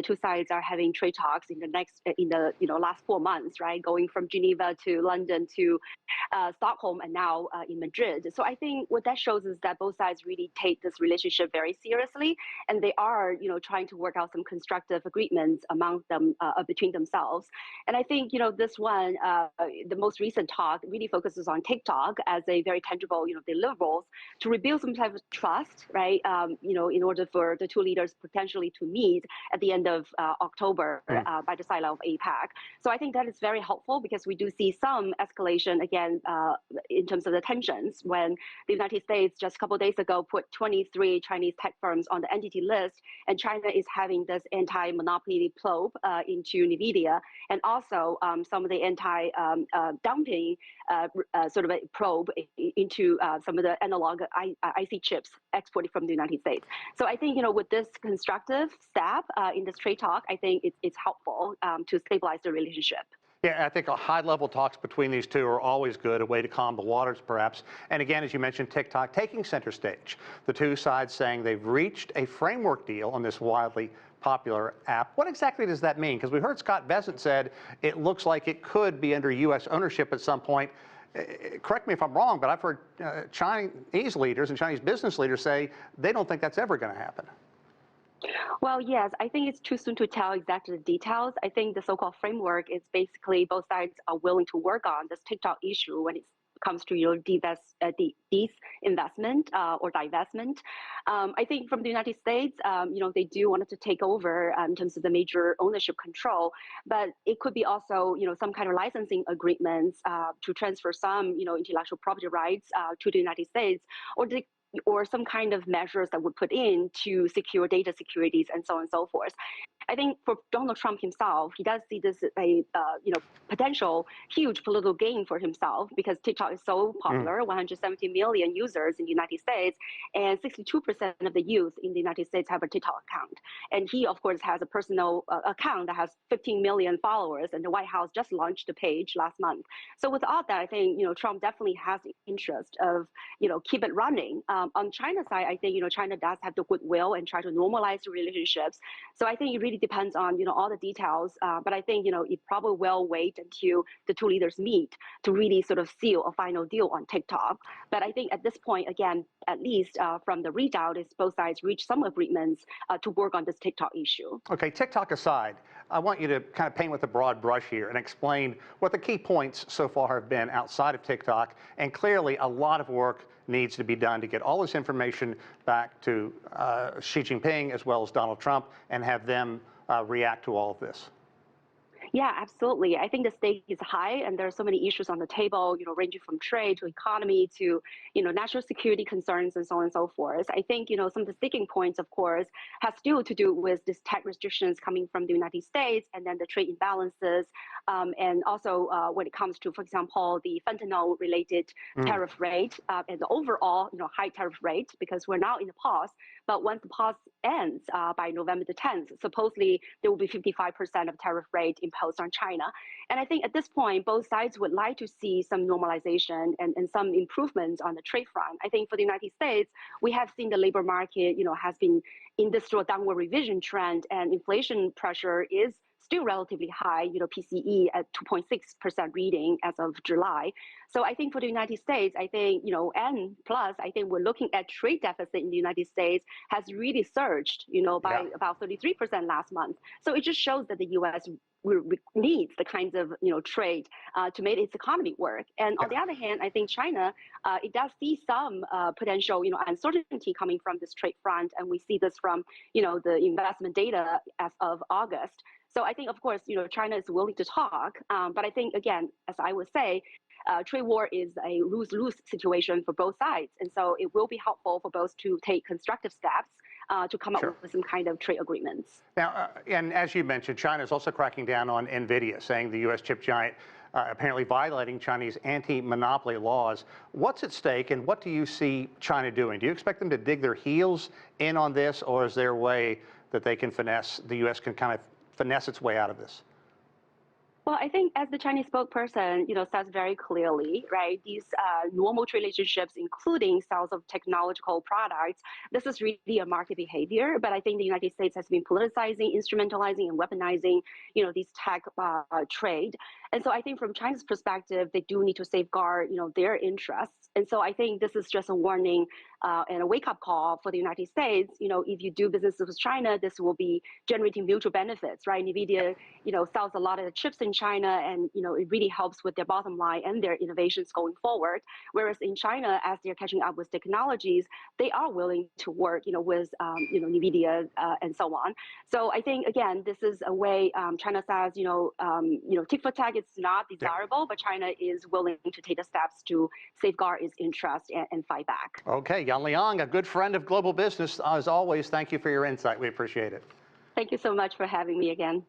two sides are having trade talks in the last 4 months, right? Going from Geneva to London to Stockholm and now in Madrid. So I think what that shows is that both sides really take this relationship very seriously, and they are, trying to work out some constructive agreements among them between themselves. And I think, this one, the most recent talk really focuses on TikTok as a very tangible, deliverables to rebuild some type of trust, right? In order for the two leaders potentially to meet at the end of October by the side of APEC. So I think that is very helpful because we do see some escalation again in terms of the tensions when the United States just a couple of days ago put 23 Chinese tech firms on the entity list, and China is having this anti-monopoly probe into Nvidia, and also some of the anti-dumping sort of a probe into some of the analog IC chips exported from the United States. So I think, with this constructive step in this trade talk, I think it's helpful to stabilize the relationship. Yeah, I think high-level talks between these two are always good, a way to calm the waters, perhaps. And again, as you mentioned, TikTok taking center stage. The two sides saying they've reached a framework deal on this wildly popular app. What exactly does that mean? Because we heard Scott Bessent said it looks like it could be under U.S. ownership at some point. Correct me if I'm wrong, but I've heard Chinese leaders and Chinese business leaders say they don't think that's ever going to happen. Well, yes, I think it's too soon to tell exactly the details. I think the so-called framework is basically both sides are willing to work on this TikTok issue when it comes to disinvestment or divestment. I think from the United States, they do want to take over in terms of the major ownership control, but it could be also, some kind of licensing agreements to transfer some, intellectual property rights to the United States, or some kind of measures that would put in to secure data securities and so on and so forth. I think for Donald Trump himself, he does see this as a potential huge political gain for himself because TikTok is so popular, 170 million users in the United States, and 62% of the youth in the United States have a TikTok account. And he, of course, has a personal account that has 15 million followers, and the White House just launched the page last month. So with all that, I think, Trump definitely has the interest of, keep it running. On China's side, I think, China does have the goodwill and try to normalize the relationships. So I think it really depends on, all the details. But I think, it probably will wait until the two leaders meet to really sort of seal a final deal on TikTok. But I think at this point, again, at least from the readout, is both sides reach some agreements to work on this TikTok issue. Okay, TikTok aside, I want you to kind of paint with a broad brush here and explain what the key points so far have been outside of TikTok. And clearly, a lot of work needs to be done to get all this information back to Xi Jinping as well as Donald Trump and have them react to all of this. Yeah, absolutely. I think the stake is high, and there are so many issues on the table, ranging from trade to economy to, national security concerns and so on and so forth. I think, some of the sticking points, of course, has still to do with these tech restrictions coming from the United States, and then the trade imbalances, and also when it comes to, for example, the fentanyl-related tariff rate and the overall, high tariff rate, because we're now in the pause. But once the pause ends by November the 10th, supposedly there will be 55% of tariff rate imposed on China. And I think at this point, both sides would like to see some normalization and some improvements on the trade front. I think for the United States, we have seen the labor market, has been in this sort of downward revision trend, and inflation pressure is still relatively high, PCE at 2.6% reading as of July. So I think for the United States, I think, and plus, I think we're looking at trade deficit in the United States has really surged, by about 33% last month. So it just shows that the U.S. needs the kinds of, trade to make its economy work. And on the other hand, I think China, it does see some potential, uncertainty coming from this trade front. And we see this from, the investment data as of August. So I think, of course, China is willing to talk. But I think, again, as I would say, trade war is a lose-lose situation for both sides. And so it will be helpful for both to take constructive steps to come up with some kind of trade agreements. Now, and as you mentioned, China is also cracking down on Nvidia, saying the U.S. chip giant apparently violating Chinese anti-monopoly laws. What's at stake, and what do you see China doing? Do you expect them to dig their heels in on this, or is there a way that they can finesse, the U.S. can kind of finesse its way out of this? Well, I think as the Chinese spokesperson, says very clearly, right, these normal trade relationships, including sales of technological products, this is really a market behavior. But I think the United States has been politicizing, instrumentalizing, and weaponizing, these tech trade. And so I think from China's perspective, they do need to safeguard, their interests. And so I think this is just a warning and a wake-up call for the United States. If you do business with China, this will be generating mutual benefits, right? Nvidia, sells a lot of the chips in China, and it really helps with their bottom line and their innovations going forward. Whereas in China, as they're catching up with technologies, they are willing to work, with Nvidia and so on. So I think again, this is a way China says, tick for tack, it's not desirable, but China is willing to take the steps to safeguard its interest and fight back. Okay, Yan Liang, a good friend of global business, as always. Thank you for your insight. We appreciate it. Thank you so much for having me again.